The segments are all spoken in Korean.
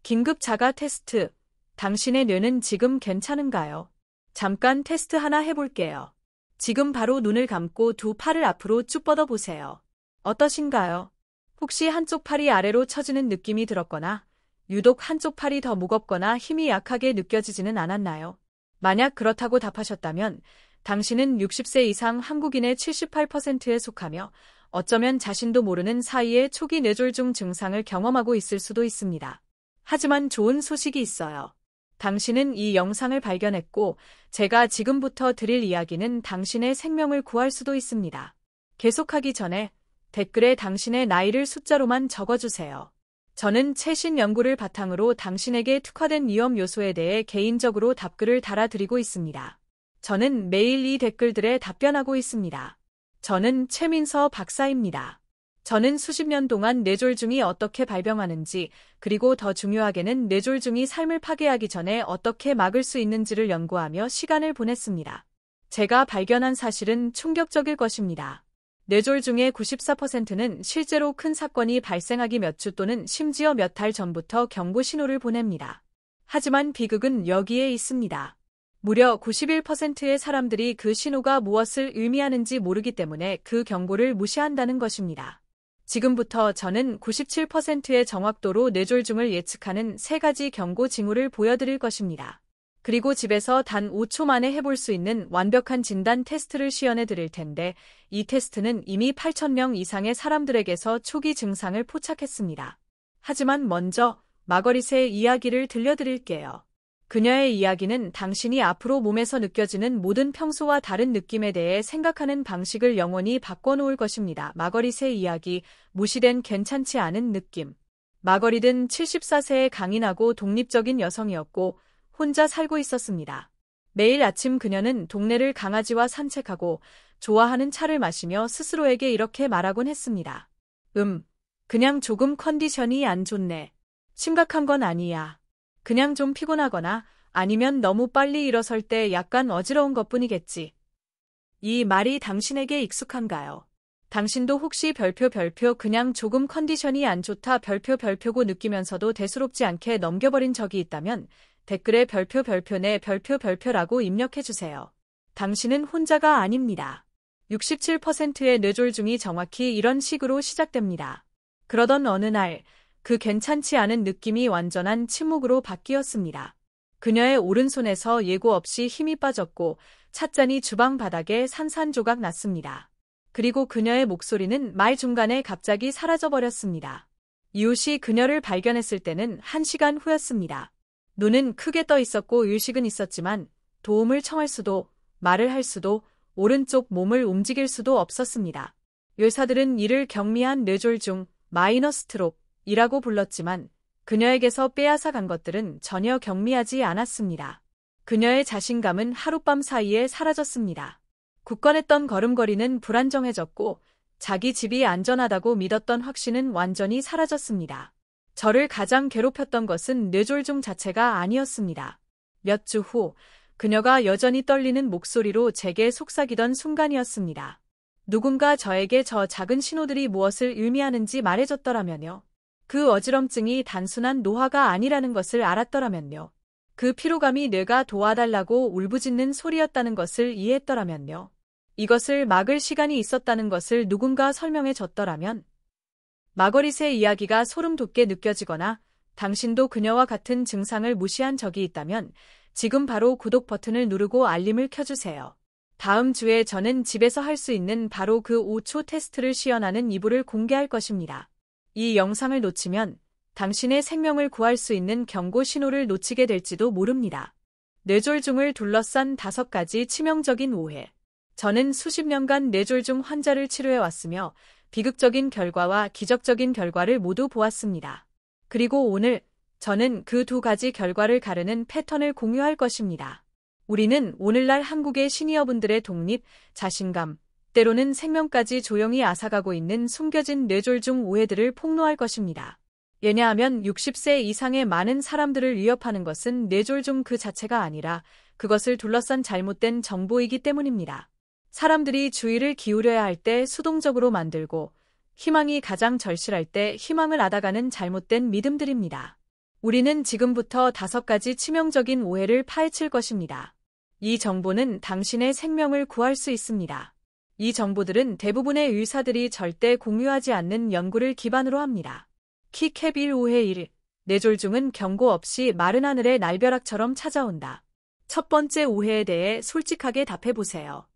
긴급 자가 테스트. 당신의 뇌는 지금 괜찮은가요? 잠깐 테스트 하나 해볼게요. 지금 바로 눈을 감고 두 팔을 앞으로 쭉 뻗어보세요. 어떠신가요? 혹시 한쪽 팔이 아래로 처지는 느낌이 들었거나 유독 한쪽 팔이 더 무겁거나 힘이 약하게 느껴지지는 않았나요? 만약 그렇다고 답하셨다면 당신은 60세 이상 한국인의 78%에 속하며 어쩌면 자신도 모르는 사이에 초기 뇌졸중 증상을 경험하고 있을 수도 있습니다. 하지만 좋은 소식이 있어요. 당신은 이 영상을 발견했고 제가 지금부터 드릴 이야기는 당신의 생명을 구할 수도 있습니다. 계속하기 전에 댓글에 당신의 나이를 숫자로만 적어주세요. 저는 최신 연구를 바탕으로 당신에게 특화된 위험 요소에 대해 개인적으로 답글을 달아드리고 있습니다. 저는 매일 이 댓글들에 답변하고 있습니다. 저는 최민서 박사입니다. 저는 수십 년 동안 뇌졸중이 어떻게 발병하는지, 그리고 더 중요하게는 뇌졸중이 삶을 파괴하기 전에 어떻게 막을 수 있는지를 연구하며 시간을 보냈습니다. 제가 발견한 사실은 충격적일 것입니다. 뇌졸중의 94%는 실제로 큰 사건이 발생하기 몇 주 또는 심지어 몇 달 전부터 경고 신호를 보냅니다. 하지만 비극은 여기에 있습니다. 무려 91%의 사람들이 그 신호가 무엇을 의미하는지 모르기 때문에 그 경고를 무시한다는 것입니다. 지금부터 저는 97%의 정확도로 뇌졸중을 예측하는 3가지 경고 징후를 보여드릴 것입니다. 그리고 집에서 단 5초 만에 해볼 수 있는 완벽한 진단 테스트를 시연해 드릴 텐데 이 테스트는 이미 8,000명 이상의 사람들에게서 초기 증상을 포착했습니다. 하지만 먼저 마거릿의 이야기를 들려드릴게요. 그녀의 이야기는 당신이 앞으로 몸에서 느껴지는 모든 평소와 다른 느낌에 대해 생각하는 방식을 영원히 바꿔놓을 것입니다. 마거릿의 이야기, 무시된 괜찮지 않은 느낌. 마거릿은 74세의 강인하고 독립적인 여성이었고 혼자 살고 있었습니다. 매일 아침 그녀는 동네를 강아지와 산책하고 좋아하는 차를 마시며 스스로에게 이렇게 말하곤 했습니다. 그냥 조금 컨디션이 안 좋네. 심각한 건 아니야. 그냥 좀 피곤하거나 아니면 너무 빨리 일어설 때 약간 어지러운 것뿐이겠지. 이 말이 당신에게 익숙한가요? 당신도 혹시 별표 그냥 조금 컨디션이 안 좋다 별표고 느끼면서도 대수롭지 않게 넘겨버린 적이 있다면 댓글에 별표 내 별표라고 입력해주세요. 당신은 혼자가 아닙니다. 67%의 뇌졸중이 정확히 이런 식으로 시작됩니다. 그러던 어느 날 그 괜찮지 않은 느낌이 완전한 침묵으로 바뀌었습니다. 그녀의 오른손에서 예고 없이 힘이 빠졌고 찻잔이 주방 바닥에 산산조각 났습니다. 그리고 그녀의 목소리는 말 중간에 갑자기 사라져버렸습니다. 이웃이 그녀를 발견했을 때는 1시간 후였습니다. 눈은 크게 떠 있었고 의식은 있었지만 도움을 청할 수도, 말을 할 수도, 오른쪽 몸을 움직일 수도 없었습니다. 의사들은 이를 경미한 뇌졸중, 마이너 스트록, 이라고 불렀지만 그녀에게서 빼앗아 간 것들은 전혀 경미하지 않았습니다. 그녀의 자신감은 하룻밤 사이에 사라졌습니다. 굳건했던 걸음걸이는 불안정해졌고 자기 집이 안전하다고 믿었던 확신은 완전히 사라졌습니다. 저를 가장 괴롭혔던 것은 뇌졸중 자체가 아니었습니다. 몇 주 후 그녀가 여전히 떨리는 목소리로 제게 속삭이던 순간이었습니다. 누군가 저에게 저 작은 신호들이 무엇을 의미하는지 말해줬더라면요. 그 어지럼증이 단순한 노화가 아니라는 것을 알았더라면요. 그 피로감이 뇌가 도와달라고 울부짖는 소리였다는 것을 이해했더라면요. 이것을 막을 시간이 있었다는 것을 누군가 설명해 줬더라면. 마거릿의 이야기가 소름 돋게 느껴지거나 당신도 그녀와 같은 증상을 무시한 적이 있다면 지금 바로 구독 버튼을 누르고 알림을 켜주세요. 다음 주에 저는 집에서 할 수 있는 바로 그 5초 테스트를 시연하는 이부를 공개할 것입니다. 이 영상을 놓치면 당신의 생명을 구할 수 있는 경고 신호를 놓치게 될지도 모릅니다. 뇌졸중을 둘러싼 5가지 치명적인 오해. 저는 수십 년간 뇌졸중 환자를 치료해왔으며 비극적인 결과와 기적적인 결과를 모두 보았습니다. 그리고 오늘 저는 그 2가지 결과를 가르는 패턴을 공유할 것입니다. 우리는 오늘날 한국의 시니어분들의 독립, 자신감, 때로는 생명까지 조용히 앗아가고 있는 숨겨진 뇌졸중 오해들을 폭로할 것입니다. 왜냐하면 60세 이상의 많은 사람들을 위협하는 것은 뇌졸중 그 자체가 아니라 그것을 둘러싼 잘못된 정보이기 때문입니다. 사람들이 주의를 기울여야 할 때 수동적으로 만들고 희망이 가장 절실할 때 희망을 앗아가는 잘못된 믿음들입니다. 우리는 지금부터 5가지 치명적인 오해를 파헤칠 것입니다. 이 정보는 당신의 생명을 구할 수 있습니다. 이 정보들은 대부분의 의사들이 절대 공유하지 않는 연구를 기반으로 합니다. 키캡 1 오해 1. 뇌졸중은 경고 없이 마른 하늘의 날벼락처럼 찾아온다. 첫 번째 오해에 대해 솔직하게 답해보세요.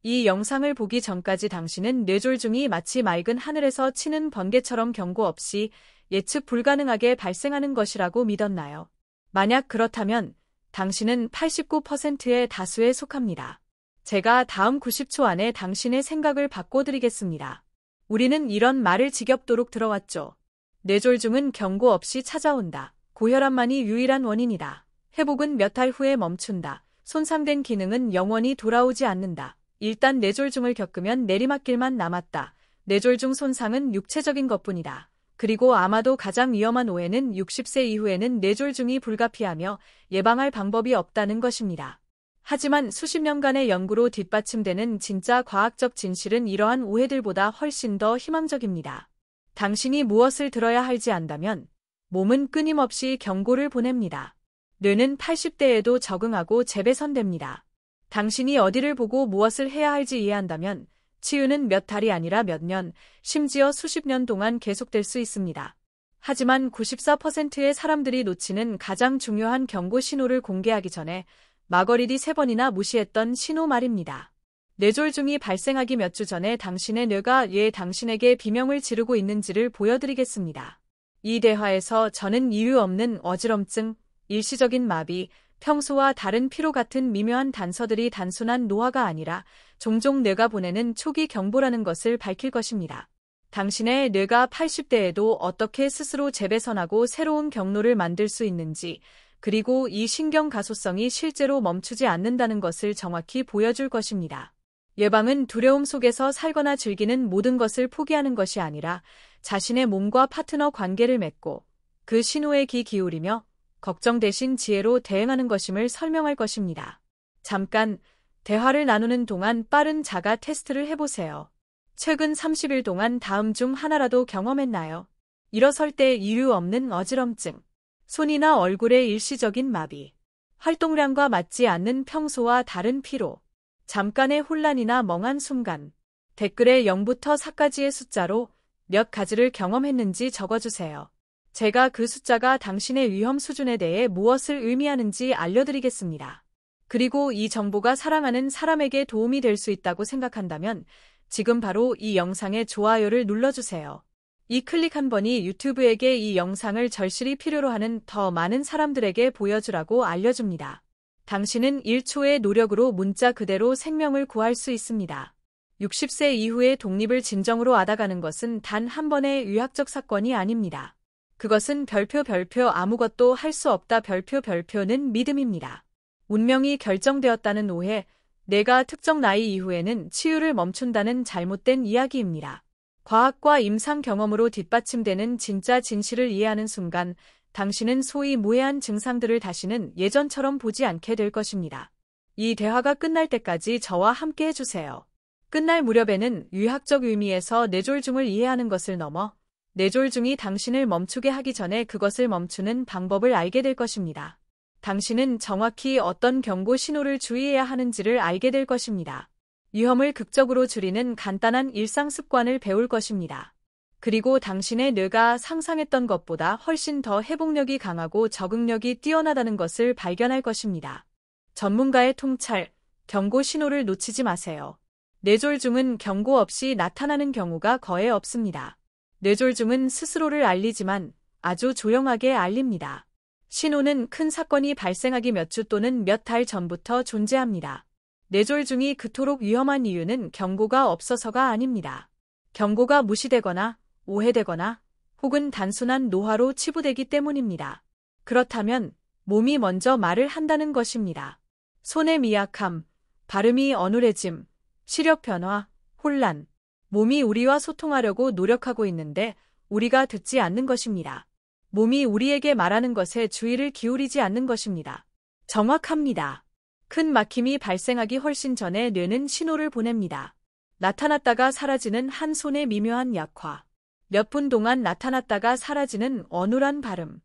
이 영상을 보기 전까지 당신은 뇌졸중이 마치 맑은 하늘에서 치는 번개처럼 경고 없이 예측 불가능하게 발생하는 것이라고 믿었나요? 만약 그렇다면 당신은 89%의 다수에 속합니다. 제가 다음 90초 안에 당신의 생각을 바꿔드리겠습니다. 우리는 이런 말을 지겹도록 들어왔죠. 뇌졸중은 경고 없이 찾아온다. 고혈압만이 유일한 원인이다. 회복은 몇 달 후에 멈춘다. 손상된 기능은 영원히 돌아오지 않는다. 일단 뇌졸중을 겪으면 내리막길만 남았다. 뇌졸중 손상은 육체적인 것뿐이다. 그리고 아마도 가장 위험한 오해는 60세 이후에는 뇌졸중이 불가피하며 예방할 방법이 없다는 것입니다. 하지만 수십 년간의 연구로 뒷받침되는 진짜 과학적 진실은 이러한 오해들보다 훨씬 더 희망적입니다. 당신이 무엇을 들어야 할지 안다면 몸은 끊임없이 경고를 보냅니다. 뇌는 80대에도 적응하고 재배선됩니다. 당신이 어디를 보고 무엇을 해야 할지 이해한다면 치유는 몇 달이 아니라 몇 년, 심지어 수십 년 동안 계속될 수 있습니다. 하지만 94%의 사람들이 놓치는 가장 중요한 경고 신호를 공개하기 전에 마거리디 3번이나 무시했던 신호 말입니다. 뇌졸중이 발생하기 몇 주 전에 당신의 뇌가 왜 당신에게 비명을 지르고 있는지를 보여드리겠습니다. 이 대화에서 저는 이유 없는 어지럼증, 일시적인 마비, 평소와 다른 피로 같은 미묘한 단서들이 단순한 노화가 아니라 종종 뇌가 보내는 초기 경보라는 것을 밝힐 것입니다. 당신의 뇌가 80대에도 어떻게 스스로 재배선하고 새로운 경로를 만들 수 있는지, 그리고 이 신경 가소성이 실제로 멈추지 않는다는 것을 정확히 보여줄 것입니다. 예방은 두려움 속에서 살거나 즐기는 모든 것을 포기하는 것이 아니라 자신의 몸과 파트너 관계를 맺고 그 신호에 귀 기울이며 걱정 대신 지혜로 대응하는 것임을 설명할 것입니다. 잠깐 대화를 나누는 동안 빠른 자가 테스트를 해보세요. 최근 30일 동안 다음 중 하나라도 경험했나요? 일어설 때 이유 없는 어지럼증, 손이나 얼굴의 일시적인 마비, 활동량과 맞지 않는 평소와 다른 피로, 잠깐의 혼란이나 멍한 순간. 댓글에 0부터 4까지의 숫자로 몇 가지를 경험했는지 적어주세요. 제가 그 숫자가 당신의 위험 수준에 대해 무엇을 의미하는지 알려드리겠습니다. 그리고 이 정보가 사랑하는 사람에게 도움이 될 수 있다고 생각한다면 지금 바로 이 영상에 좋아요를 눌러주세요. 이 클릭 한 번이 유튜브에게 이 영상을 절실히 필요로 하는 더 많은 사람들에게 보여주라고 알려줍니다. 당신은 1초의 노력으로 문자 그대로 생명을 구할 수 있습니다. 60세 이후에 독립을 진정으로 알아가는 것은 단 한 번의 의학적 사건이 아닙니다. 그것은 별표 아무것도 할 수 없다 별표는 믿음입니다. 운명이 결정되었다는 오해, 내가 특정 나이 이후에는 치유를 멈춘다는 잘못된 이야기입니다. 과학과 임상 경험으로 뒷받침되는 진짜 진실을 이해하는 순간 당신은 소위 무해한 증상들을 다시는 예전처럼 보지 않게 될 것입니다. 이 대화가 끝날 때까지 저와 함께 해주세요. 끝날 무렵에는 의학적 의미에서 뇌졸중을 이해하는 것을 넘어 뇌졸중이 당신을 멈추게 하기 전에 그것을 멈추는 방법을 알게 될 것입니다. 당신은 정확히 어떤 경고 신호를 주의해야 하는지를 알게 될 것입니다. 위험을 극적으로 줄이는 간단한 일상 습관을 배울 것입니다. 그리고 당신의 뇌가 상상했던 것보다 훨씬 더 회복력이 강하고 적응력이 뛰어나다는 것을 발견할 것입니다. 전문가의 통찰, 경고 신호를 놓치지 마세요. 뇌졸중은 경고 없이 나타나는 경우가 거의 없습니다. 뇌졸중은 스스로를 알리지만 아주 조용하게 알립니다. 신호는 큰 사건이 발생하기 몇 주 또는 몇 달 전부터 존재합니다. 뇌졸중이 그토록 위험한 이유는 경고가 없어서가 아닙니다. 경고가 무시되거나 오해되거나 혹은 단순한 노화로 치부되기 때문입니다. 그렇다면 몸이 먼저 말을 한다는 것입니다. 손의 미약함, 발음이 어눌해짐, 시력 변화, 혼란. 몸이 우리와 소통하려고 노력하고 있는데 우리가 듣지 않는 것입니다. 몸이 우리에게 말하는 것에 주의를 기울이지 않는 것입니다. 정확합니다. 큰 막힘이 발생하기 훨씬 전에 뇌는 신호를 보냅니다. 나타났다가 사라지는 한 손의 미묘한 약화. 몇 분 동안 나타났다가 사라지는 어눌한 발음.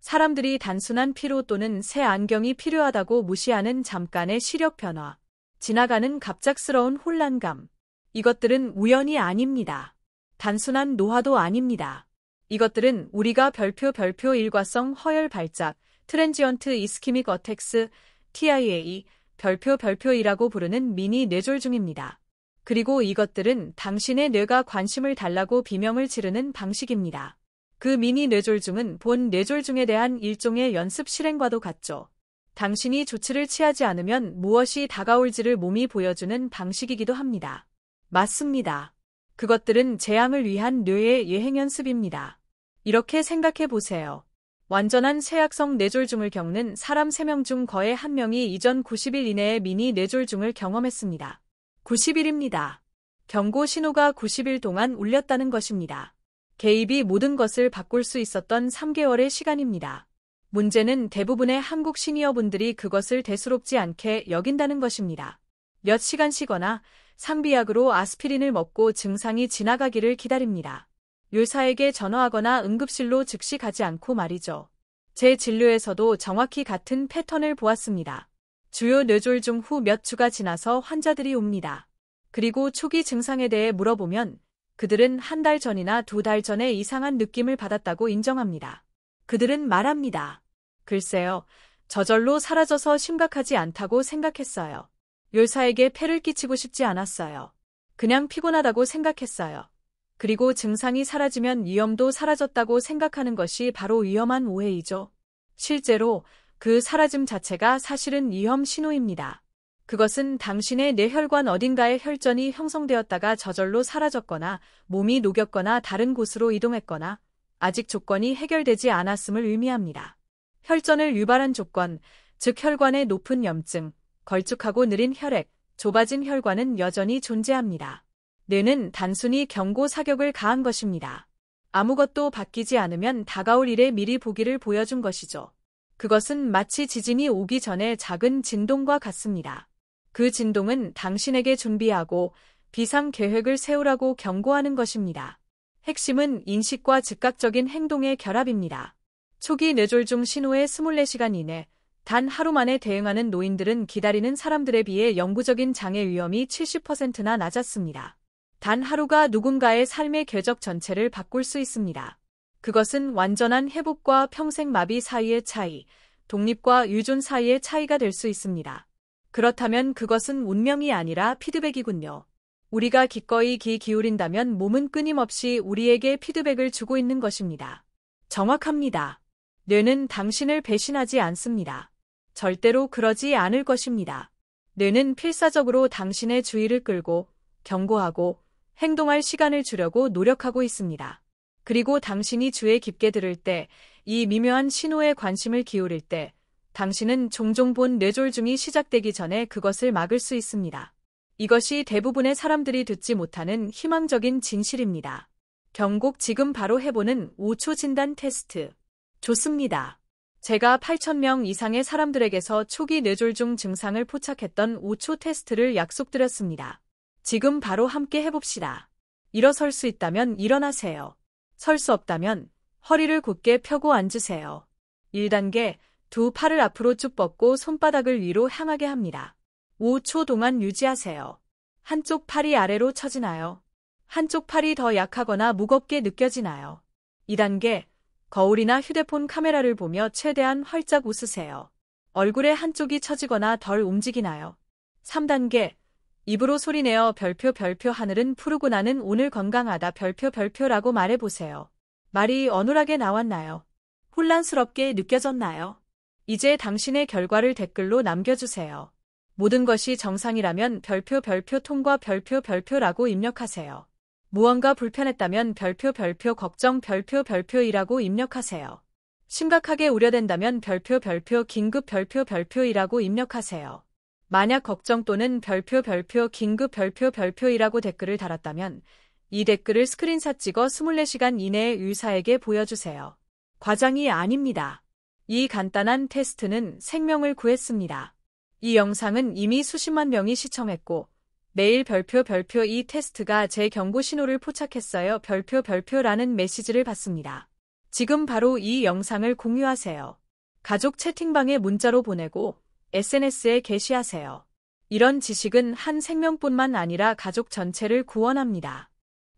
사람들이 단순한 피로 또는 새 안경이 필요하다고 무시하는 잠깐의 시력 변화, 지나가는 갑작스러운 혼란감. 이것들은 우연이 아닙니다. 단순한 노화도 아닙니다. 이것들은 우리가 별표 일과성 허열 발작, 트랜지언트 이스키믹 어택스, TIA, 별표이라고 부르는 미니 뇌졸중입니다. 그리고 이것들은 당신의 뇌가 관심을 달라고 비명을 지르는 방식입니다. 그 미니 뇌졸중은 본 뇌졸중에 대한 일종의 연습 실행과도 같죠. 당신이 조치를 취하지 않으면 무엇이 다가올지를 몸이 보여주는 방식이기도 합니다. 맞습니다. 그것들은 재앙을 위한 뇌의 예행 연습입니다. 이렇게 생각해 보세요. 완전한 쇠약성 뇌졸중을 겪는 사람 3명 중 거의 1명이 이전 90일 이내에 미니 뇌졸중을 경험했습니다. 90일입니다. 경고 신호가 90일 동안 울렸다는 것입니다. 개입이 모든 것을 바꿀 수 있었던 3개월의 시간입니다. 문제는 대부분의 한국 시니어분들이 그것을 대수롭지 않게 여긴다는 것입니다. 몇 시간 쉬거나 상비약으로 아스피린을 먹고 증상이 지나가기를 기다립니다. 의사에게 전화하거나 응급실로 즉시 가지 않고 말이죠. 제 진료에서도 정확히 같은 패턴을 보았습니다. 주요 뇌졸중 후 몇 주가 지나서 환자들이 옵니다. 그리고 초기 증상에 대해 물어보면 그들은 1달 전이나 2달 전에 이상한 느낌을 받았다고 인정합니다. 그들은 말합니다. 글쎄요, 저절로 사라져서 심각하지 않다고 생각했어요. 의사에게 폐를 끼치고 싶지 않았어요. 그냥 피곤하다고 생각했어요. 그리고 증상이 사라지면 위험도 사라졌다고 생각하는 것이 바로 위험한 오해이죠. 실제로 그 사라짐 자체가 사실은 위험 신호입니다. 그것은 당신의 뇌혈관 어딘가에 혈전이 형성되었다가 저절로 사라졌거나 몸이 녹였거나 다른 곳으로 이동했거나 아직 조건이 해결되지 않았음을 의미합니다. 혈전을 유발한 조건, 즉 혈관의 높은 염증, 걸쭉하고 느린 혈액, 좁아진 혈관은 여전히 존재합니다. 뇌는 단순히 경고 사격을 가한 것입니다. 아무것도 바뀌지 않으면 다가올 일에 미리 보기를 보여준 것이죠. 그것은 마치 지진이 오기 전에 작은 진동과 같습니다. 그 진동은 당신에게 준비하고 비상 계획을 세우라고 경고하는 것입니다. 핵심은 인식과 즉각적인 행동의 결합입니다. 초기 뇌졸중 신호의 24시간 이내, 단 하루 만에 대응하는 노인들은 기다리는 사람들에 비해 영구적인 장애 위험이 70%나 낮았습니다. 단 하루가 누군가의 삶의 궤적 전체를 바꿀 수 있습니다. 그것은 완전한 회복과 평생 마비 사이의 차이, 독립과 유존 사이의 차이가 될 수 있습니다. 그렇다면 그것은 운명이 아니라 피드백이군요. 우리가 기꺼이 귀 기울인다면 몸은 끊임없이 우리에게 피드백을 주고 있는 것입니다. 정확합니다. 뇌는 당신을 배신하지 않습니다. 절대로 그러지 않을 것입니다. 뇌는 필사적으로 당신의 주의를 끌고 경고하고 행동할 시간을 주려고 노력하고 있습니다. 그리고 당신이 주에 깊게 들을 때, 이 미묘한 신호에 관심을 기울일 때, 당신은 종종 본 뇌졸중이 시작되기 전에 그것을 막을 수 있습니다. 이것이 대부분의 사람들이 듣지 못하는 희망적인 진실입니다. 경곡 지금 바로 해보는 5초 진단 테스트. 좋습니다. 제가 8,000명 이상의 사람들에게서 초기 뇌졸중 증상을 포착했던 5초 테스트를 약속드렸습니다. 지금 바로 함께 해봅시다. 일어설 수 있다면 일어나세요. 설 수 없다면 허리를 곧게 펴고 앉으세요. 1단계, 두 팔을 앞으로 쭉 뻗고 손바닥을 위로 향하게 합니다. 5초 동안 유지하세요. 한쪽 팔이 아래로 처지나요? 한쪽 팔이 더 약하거나 무겁게 느껴지나요? 2단계, 거울이나 휴대폰 카메라를 보며 최대한 활짝 웃으세요. 얼굴의 한쪽이 처지거나 덜 움직이나요? 3단계, 입으로 소리내어 별표 하늘은 푸르고 나는 오늘 건강하다 별표라고 말해보세요. 말이 어눌하게 나왔나요? 혼란스럽게 느껴졌나요? 이제 당신의 결과를 댓글로 남겨주세요. 모든 것이 정상이라면 별표 통과 별표라고 입력하세요. 무언가 불편했다면 별표 걱정 별표이라고 입력하세요. 심각하게 우려된다면 별표 긴급 별표이라고 입력하세요. 만약 걱정 또는 별표 긴급 별표이라고 댓글을 달았다면 이 댓글을 스크린샷 찍어 24시간 이내에 의사에게 보여주세요. 과장이 아닙니다. 이 간단한 테스트는 생명을 구했습니다. 이 영상은 이미 수십만 명이 시청했고 매일 별표 이 테스트가 제 경고 신호를 포착했어요 별표라는 메시지를 받습니다. 지금 바로 이 영상을 공유하세요. 가족 채팅방에 문자로 보내고 SNS에 게시하세요. 이런 지식은 한 생명뿐만 아니라 가족 전체를 구원합니다.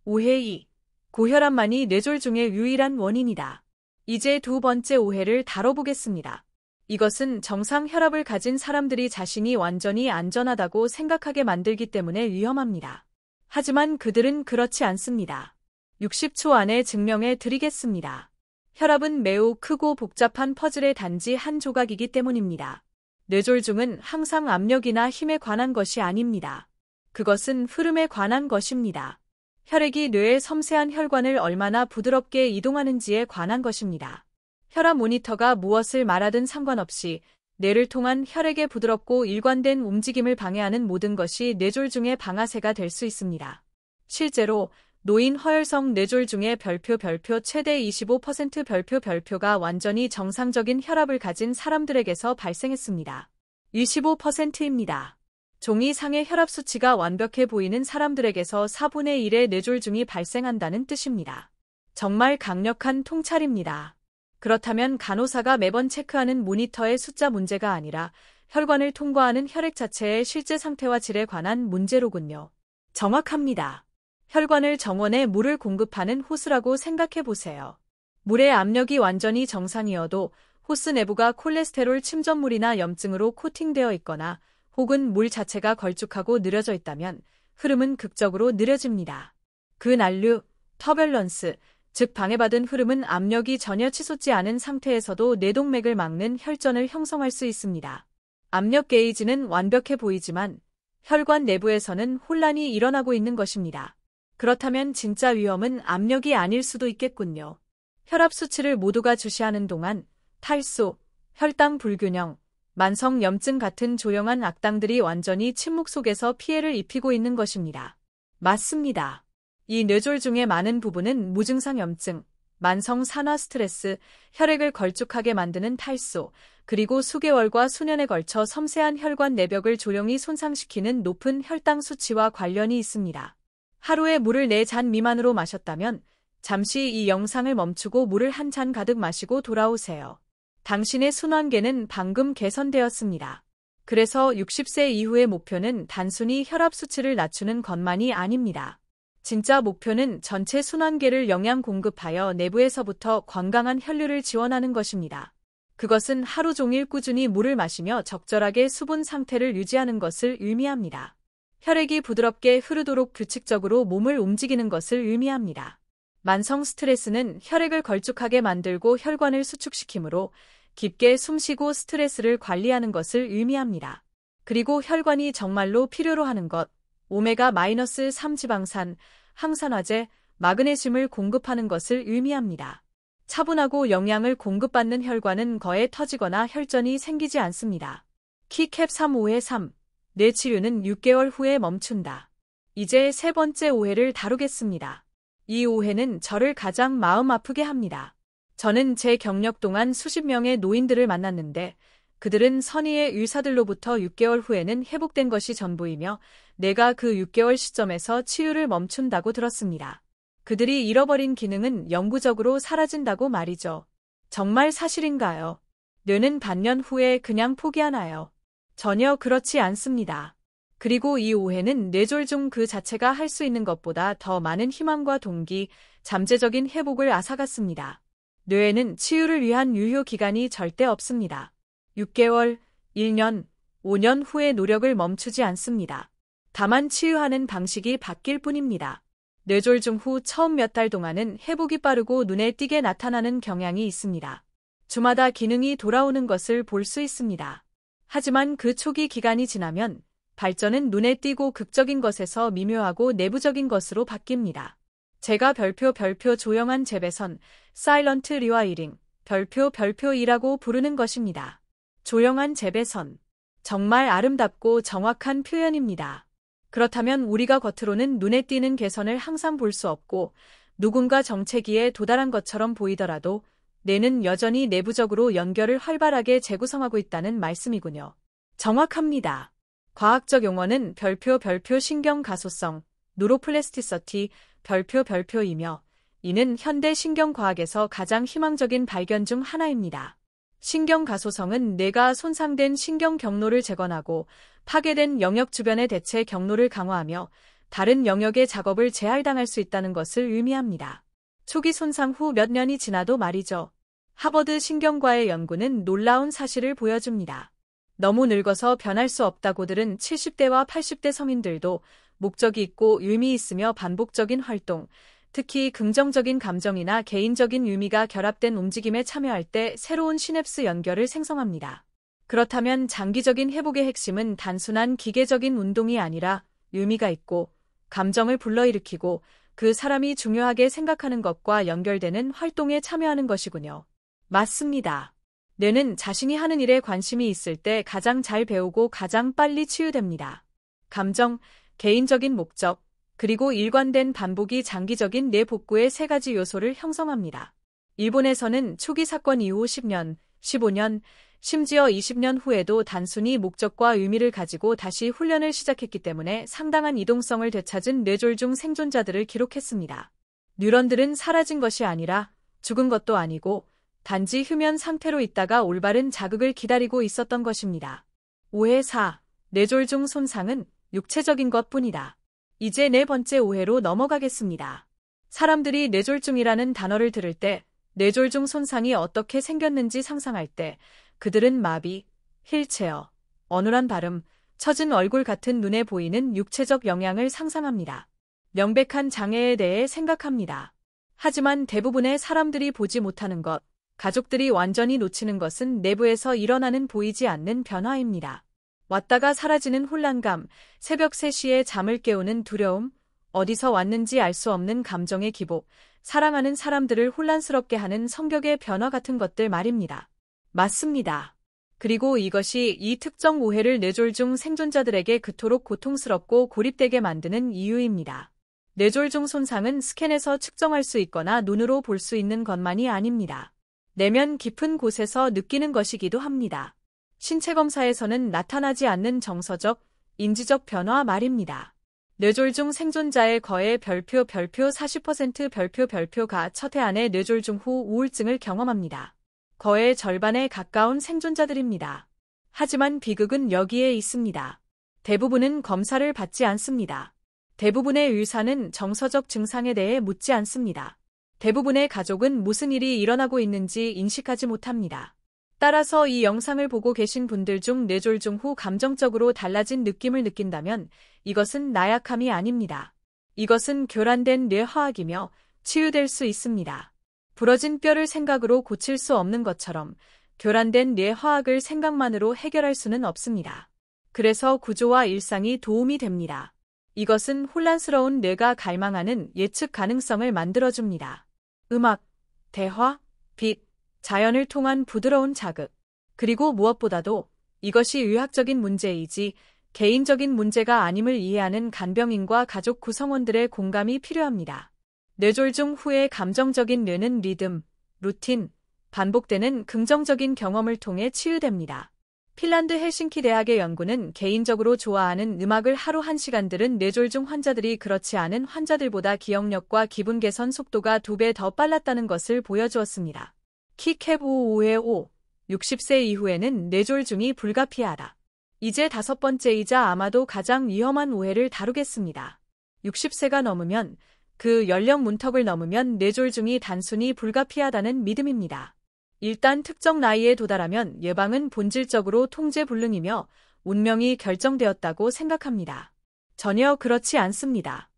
오해 2. 고혈압만이 뇌졸중의 유일한 원인이다. 이제 두 번째 오해를 다뤄보겠습니다. 이것은 정상 혈압을 가진 사람들이 자신이 완전히 안전하다고 생각하게 만들기 때문에 위험합니다. 하지만 그들은 그렇지 않습니다. 60초 안에 증명해 드리겠습니다. 혈압은 매우 크고 복잡한 퍼즐의 단지 한 조각이기 때문입니다. 뇌졸중은 항상 압력이나 힘에 관한 것이 아닙니다. 그것은 흐름에 관한 것입니다. 혈액이 뇌의 섬세한 혈관을 얼마나 부드럽게 이동하는지에 관한 것입니다. 혈압 모니터가 무엇을 말하든 상관없이 뇌를 통한 혈액의 부드럽고 일관된 움직임을 방해하는 모든 것이 뇌졸중의 방아쇠가 될 수 있습니다. 실제로 노인 허혈성 뇌졸중의 별표 최대 25% 별표가 완전히 정상적인 혈압을 가진 사람들에게서 발생했습니다. 25%입니다. 종이상의 혈압 수치가 완벽해 보이는 사람들에게서 4분의 1의 뇌졸중이 발생한다는 뜻입니다. 정말 강력한 통찰입니다. 그렇다면 간호사가 매번 체크하는 모니터의 숫자 문제가 아니라 혈관을 통과하는 혈액 자체의 실제 상태와 질에 관한 문제로군요. 정확합니다. 혈관을 정원에 물을 공급하는 호스라고 생각해 보세요. 물의 압력이 완전히 정상이어도 호스 내부가 콜레스테롤 침전물이나 염증으로 코팅되어 있거나 혹은 물 자체가 걸쭉하고 느려져 있다면 흐름은 극적으로 느려집니다. 그 난류, 터뷸런스, 즉 방해받은 흐름은 압력이 전혀 치솟지 않은 상태에서도 뇌동맥을 막는 혈전을 형성할 수 있습니다. 압력 게이지는 완벽해 보이지만 혈관 내부에서는 혼란이 일어나고 있는 것입니다. 그렇다면 진짜 위험은 압력이 아닐 수도 있겠군요. 혈압 수치를 모두가 주시하는 동안 탈소, 혈당 불균형, 만성 염증 같은 조용한 악당들이 완전히 침묵 속에서 피해를 입히고 있는 것입니다. 맞습니다. 이 뇌졸중의 많은 부분은 무증상 염증, 만성 산화 스트레스, 혈액을 걸쭉하게 만드는 탈소, 그리고 수개월과 수년에 걸쳐 섬세한 혈관 내벽을 조용히 손상시키는 높은 혈당 수치와 관련이 있습니다. 하루에 물을 4잔 미만으로 마셨다면 잠시 이 영상을 멈추고 물을 한 잔 가득 마시고 돌아오세요. 당신의 순환계는 방금 개선되었습니다. 그래서 60세 이후의 목표는 단순히 혈압 수치를 낮추는 것만이 아닙니다. 진짜 목표는 전체 순환계를 영양 공급하여 내부에서부터 건강한 혈류를 지원하는 것입니다. 그것은 하루 종일 꾸준히 물을 마시며 적절하게 수분 상태를 유지하는 것을 의미합니다. 혈액이 부드럽게 흐르도록 규칙적으로 몸을 움직이는 것을 의미합니다. 만성 스트레스는 혈액을 걸쭉하게 만들고 혈관을 수축시키므로 깊게 숨쉬고 스트레스를 관리하는 것을 의미합니다. 그리고 혈관이 정말로 필요로 하는 것, 오메가-3 지방산, 항산화제, 마그네슘을 공급하는 것을 의미합니다. 차분하고 영양을 공급받는 혈관은 거에 터지거나 혈전이 생기지 않습니다. 키캡 3오해 3. 뇌 치유는 6개월 후에 멈춘다. 이제 세 번째 오해를 다루겠습니다. 이 오해는 저를 가장 마음 아프게 합니다. 저는 제 경력 동안 수십 명의 노인들을 만났는데 그들은 선의의 의사들로부터 6개월 후에는 회복된 것이 전부이며 내가 그 6개월 시점에서 치유를 멈춘다고 들었습니다. 그들이 잃어버린 기능은 영구적으로 사라진다고 말이죠. 정말 사실인가요? 뇌는 반년 후에 그냥 포기하나요? 전혀 그렇지 않습니다. 그리고 이 오해는 뇌졸중 그 자체가 할 수 있는 것보다 더 많은 희망과 동기, 잠재적인 회복을 앗아갔습니다. 뇌에는 치유를 위한 유효 기간이 절대 없습니다. 6개월, 1년, 5년 후에 노력을 멈추지 않습니다. 다만 치유하는 방식이 바뀔 뿐입니다. 뇌졸중 후 처음 몇 달 동안은 회복이 빠르고 눈에 띄게 나타나는 경향이 있습니다. 주마다 기능이 돌아오는 것을 볼 수 있습니다. 하지만 그 초기 기간이 지나면 발전은 눈에 띄고 극적인 것에서 미묘하고 내부적인 것으로 바뀝니다. 제가 별표 조용한 재배선, 사일런트 리와이링, 별표 2라고 부르는 것입니다. 조용한 재배선. 정말 아름답고 정확한 표현입니다. 그렇다면 우리가 겉으로는 눈에 띄는 개선을 항상 볼 수 없고 누군가 정체기에 도달한 것처럼 보이더라도 뇌는 여전히 내부적으로 연결을 활발하게 재구성하고 있다는 말씀이군요. 정확합니다. 과학적 용어는 별표 신경 가소성, 누로플라스티시티, 별표이며 이는 현대 신경과학에서 가장 희망적인 발견 중 하나입니다. 신경가소성은 뇌가 손상된 신경 경로를 재건하고 파괴된 영역 주변의 대체 경로를 강화하며 다른 영역의 작업을 재할당할 수 있다는 것을 의미합니다. 초기 손상 후 몇 년이 지나도 말이죠. 하버드 신경과의 연구는 놀라운 사실을 보여줍니다. 너무 늙어서 변할 수 없다고들은 70대와 80대 성인들도 목적이 있고 의미 있으며 반복적인 활동, 특히 긍정적인 감정이나 개인적인 의미가 결합된 움직임에 참여할 때 새로운 시냅스 연결을 생성합니다. 그렇다면 장기적인 회복의 핵심은 단순한 기계적인 운동이 아니라 의미가 있고 감정을 불러일으키고 그 사람이 중요하게 생각하는 것과 연결되는 활동에 참여하는 것이군요. 맞습니다. 뇌는 자신이 하는 일에 관심이 있을 때 가장 잘 배우고 가장 빨리 치유됩니다. 감정, 개인적인 목적, 그리고 일관된 반복이 장기적인 뇌 복구의 세 가지 요소를 형성합니다. 일본에서는 초기 사건 이후 10년, 15년, 심지어 20년 후에도 단순히 목적과 의미를 가지고 다시 훈련을 시작했기 때문에 상당한 이동성을 되찾은 뇌졸중 생존자들을 기록했습니다. 뉴런들은 사라진 것이 아니라 죽은 것도 아니고 단지 휴면 상태로 있다가 올바른 자극을 기다리고 있었던 것입니다. 오해 4. 뇌졸중 손상은 육체적인 것뿐이다. 이제 네 번째 오해로 넘어가겠습니다. 사람들이 뇌졸중이라는 단어를 들을 때 뇌졸중 손상이 어떻게 생겼는지 상상할 때 그들은 마비, 휠체어, 어눌한 발음, 처진 얼굴 같은 눈에 보이는 육체적 영향을 상상합니다. 명백한 장애에 대해 생각합니다. 하지만 대부분의 사람들이 보지 못하는 것, 가족들이 완전히 놓치는 것은 내부에서 일어나는 보이지 않는 변화입니다. 왔다가 사라지는 혼란감, 새벽 3시에 잠을 깨우는 두려움, 어디서 왔는지 알 수 없는 감정의 기복, 사랑하는 사람들을 혼란스럽게 하는 성격의 변화 같은 것들 말입니다. 맞습니다. 그리고 이것이 이 특정 오해를 뇌졸중 생존자들에게 그토록 고통스럽고 고립되게 만드는 이유입니다. 뇌졸중 손상은 스캔에서 측정할 수 있거나 눈으로 볼 수 있는 것만이 아닙니다. 내면 깊은 곳에서 느끼는 것이기도 합니다. 신체 검사에서는 나타나지 않는 정서적, 인지적 변화 말입니다. 뇌졸중 생존자의 거의 별표 40% 별표가 첫 해 안에 뇌졸중 후 우울증을 경험합니다. 거의 절반에 가까운 생존자들입니다. 하지만 비극은 여기에 있습니다. 대부분은 검사를 받지 않습니다. 대부분의 의사는 정서적 증상에 대해 묻지 않습니다. 대부분의 가족은 무슨 일이 일어나고 있는지 인식하지 못합니다. 따라서 이 영상을 보고 계신 분들 중 뇌졸중 후 감정적으로 달라진 느낌을 느낀다면 이것은 나약함이 아닙니다. 이것은 교란된 뇌화학이며 치유될 수 있습니다. 부러진 뼈를 생각으로 고칠 수 없는 것처럼 교란된 뇌화학을 생각만으로 해결할 수는 없습니다. 그래서 구조와 일상이 도움이 됩니다. 이것은 혼란스러운 뇌가 갈망하는 예측 가능성을 만들어줍니다. 음악, 대화, 빛, 자연을 통한 부드러운 자극, 그리고 무엇보다도 이것이 의학적인 문제이지 개인적인 문제가 아님을 이해하는 간병인과 가족 구성원들의 공감이 필요합니다. 뇌졸중 후의 감정적인 뇌는 리듬, 루틴, 반복되는 긍정적인 경험을 통해 치유됩니다. 핀란드 헬싱키 대학의 연구는 개인적으로 좋아하는 음악을 하루 1시간 들은 뇌졸중 환자들이 그렇지 않은 환자들보다 기억력과 기분 개선 속도가 2배 더 빨랐다는 것을 보여주었습니다. 키캡 55의 60세 이후에는 뇌졸중이 불가피하다. 이제 5번째이자 아마도 가장 위험한 오해를 다루겠습니다. 60세가 넘으면, 그 연령 문턱을 넘으면 뇌졸중이 단순히 불가피하다는 믿음입니다. 일단 특정 나이에 도달하면 예방은 본질적으로 통제불능이며 운명이 결정되었다고 생각합니다. 전혀 그렇지 않습니다.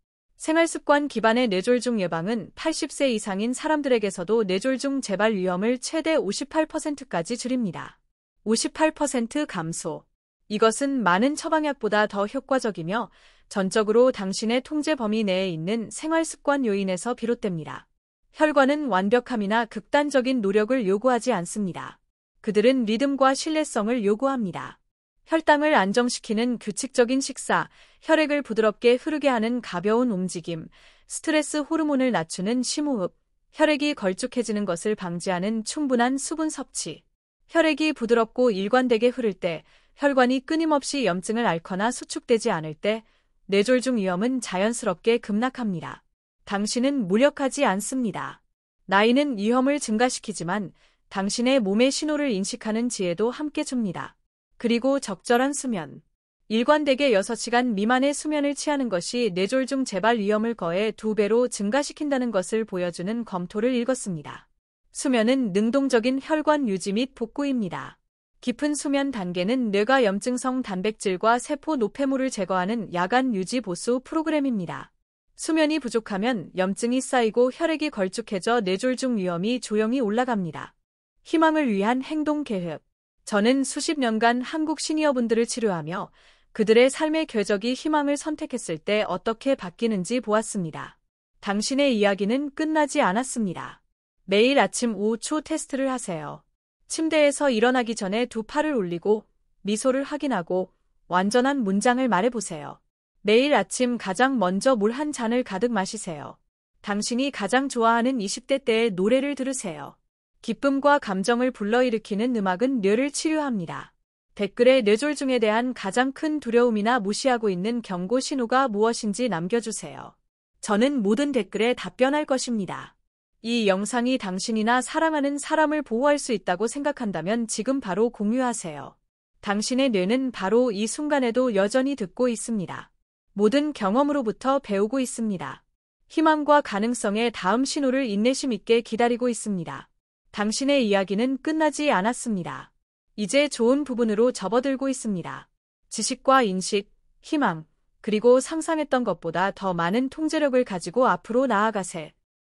생활습관 기반의 뇌졸중 예방은 80세 이상인 사람들에게서도 뇌졸중 재발 위험을 최대 58%까지 줄입니다. 58% 감소. 이것은 많은 처방약보다 더 효과적이며 전적으로 당신의 통제 범위 내에 있는 생활습관 요인에서 비롯됩니다. 혈관은 완벽함이나 극단적인 노력을 요구하지 않습니다. 그들은 리듬과 신뢰성을 요구합니다. 혈당을 안정시키는 규칙적인 식사, 혈액을 부드럽게 흐르게 하는 가벼운 움직임, 스트레스 호르몬을 낮추는 심호흡, 혈액이 걸쭉해지는 것을 방지하는 충분한 수분 섭취. 혈액이 부드럽고 일관되게 흐를 때, 혈관이 끊임없이 염증을 앓거나 수축되지 않을 때, 뇌졸중 위험은 자연스럽게 급락합니다. 당신은 무력하지 않습니다. 나이는 위험을 증가시키지만 당신의 몸의 신호를 인식하는 지혜도 함께 줍니다. 그리고 적절한 수면. 일관되게 6시간 미만의 수면을 취하는 것이 뇌졸중 재발 위험을 거의 2배로 증가시킨다는 것을 보여주는 검토를 읽었습니다. 수면은 능동적인 혈관 유지 및 복구입니다. 깊은 수면 단계는 뇌가 염증성 단백질과 세포 노폐물을 제거하는 야간 유지 보수 프로그램입니다. 수면이 부족하면 염증이 쌓이고 혈액이 걸쭉해져 뇌졸중 위험이 조용히 올라갑니다. 희망을 위한 행동 계획. 저는 수십 년간 한국 시니어분들을 치료하며 그들의 삶의 궤적이 희망을 선택했을 때 어떻게 바뀌는지 보았습니다. 당신의 이야기는 끝나지 않았습니다. 매일 아침 오후 초 테스트를 하세요. 침대에서 일어나기 전에 2 팔을 올리고 미소를 확인하고 완전한 문장을 말해보세요. 매일 아침 가장 먼저 물 한 잔을 가득 마시세요. 당신이 가장 좋아하는 20대 때의 노래를 들으세요. 기쁨과 감정을 불러일으키는 음악은 뇌를 치료합니다. 댓글에 뇌졸중에 대한 가장 큰 두려움이나 무시하고 있는 경고 신호가 무엇인지 남겨주세요. 저는 모든 댓글에 답변할 것입니다. 이 영상이 당신이나 사랑하는 사람을 보호할 수 있다고 생각한다면 지금 바로 공유하세요. 당신의 뇌는 바로 이 순간에도 여전히 듣고 있습니다. 모든 경험으로부터 배우고 있습니다. 희망과 가능성의 다음 신호를 인내심 있게 기다리고 있습니다. 당신의 이야기는 끝나지 않았습니다. 이제 좋은 부분으로 접어들고 있습니다. 지식과 인식, 희망, 그리고 상상했던 것보다 더 많은 통제력을 가지고 앞으로 나아가세.